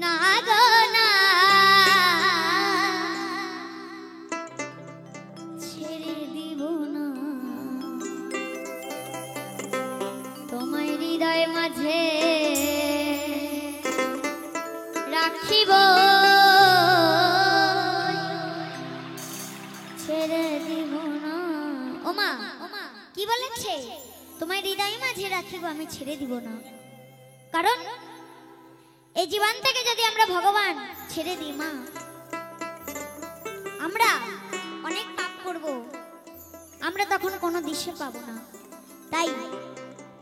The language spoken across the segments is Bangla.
না গো না ছেড়ে দিব না তোমায় হৃদয় মাঝে রাখিব ছেড়ে দিব না ওমা কি বলেছে তোমায় হৃদয় মাঝে রাখিব আমি ছেড়ে দিব না কারণ এই জীবন থেকে যদি আমরা ভগবান ছেড়ে দিই মা আমরা অনেক পাপ করব আমরা তখন কোনো দিশা পাবো না তাই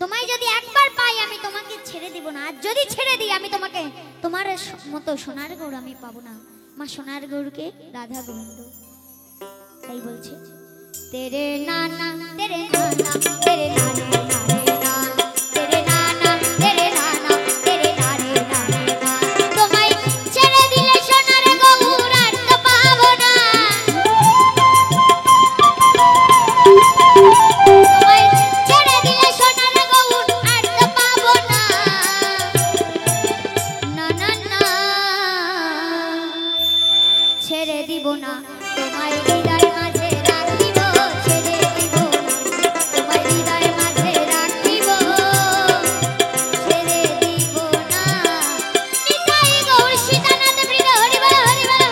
তোমায় যদি একবার পাই আমি তোমাকে ছেড়ে দিব না আর যদি ছেড়ে দিই আমি তোমাকে তোমার মতো সোনার গৌর আমি পাবো না মা সোনার গৌরকে রাধা গোবিন্দ তাই বলছে তেরে নানা তেরে নানা তেরে নানা ছেড়ে দিব না তোমায় হৃদয় মাঝে রাখিব ছেড়ে দিব না তোমায় হৃদয় মাঝে রাখিব ছেড়ে দিব না নিতাই গৌর সীতানাথ বৃন্দ হরি বল হরি বল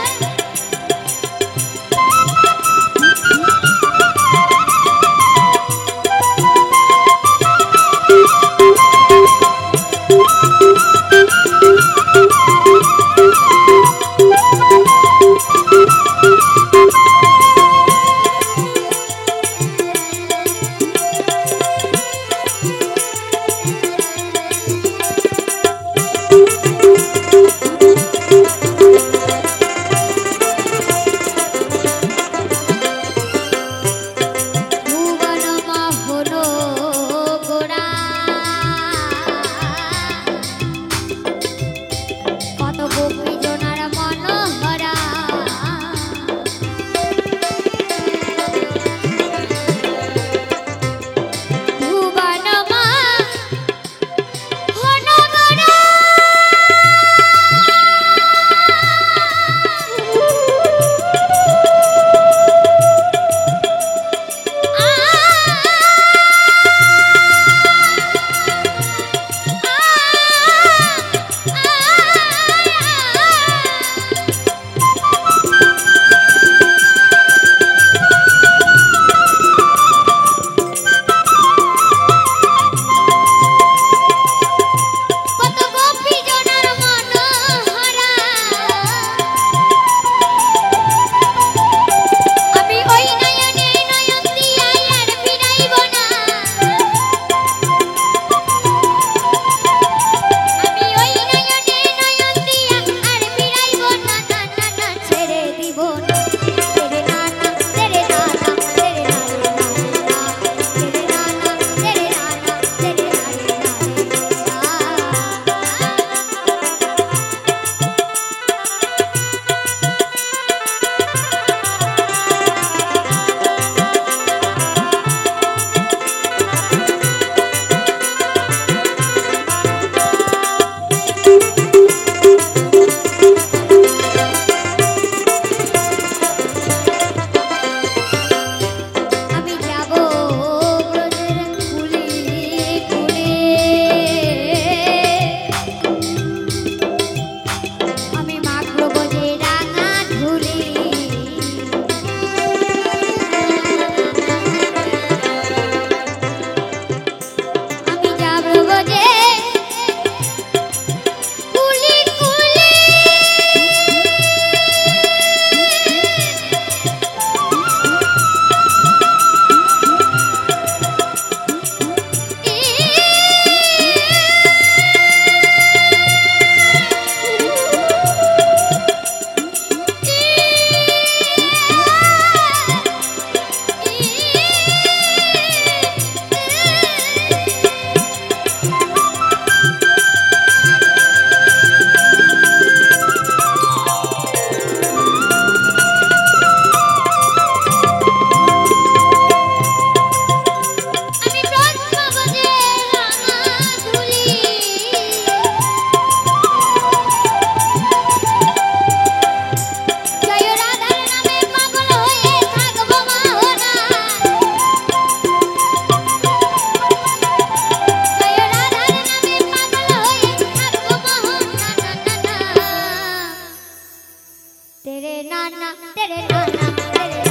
नाना तेरे नाना तेरे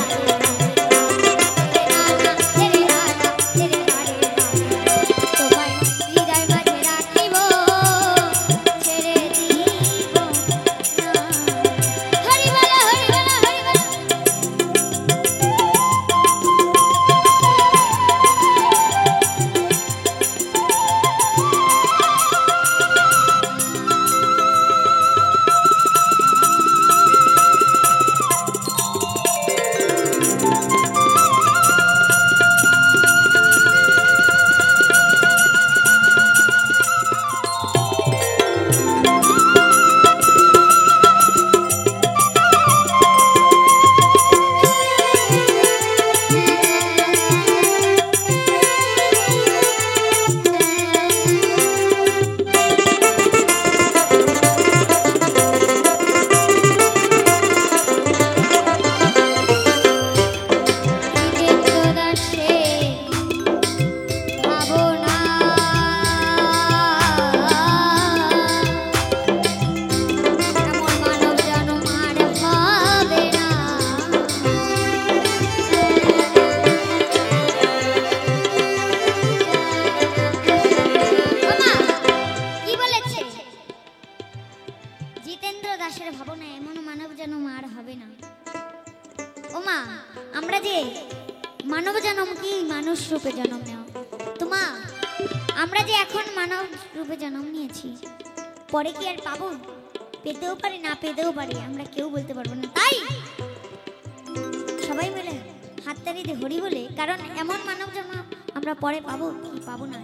नाना तेरे नाना तेरे नाना তোমায় হৃদয় মাঝে রাখিব ছেড়ে দিব না হরি বল হরি বল হরি বল জিতেন্দ্র দাসের ভাবনা এমন মানব জন্ম আর হবে না ওমা আমরা যে মানব জন্ম কি মানুষ রূপে জন্ম নেওয়া তোমা আমরা যে এখন মানব রূপে জন্ম নিয়েছি পরে কি আর পাবো পেতেও পারি না পেতেও পারি আমরা কেউ বলতে পারবো না তাই সবাই মিলে হাততালি দিয়ে হরি বলে কারণ এমন মানব জন্ম আমরা পরে পাবো কি পাবো না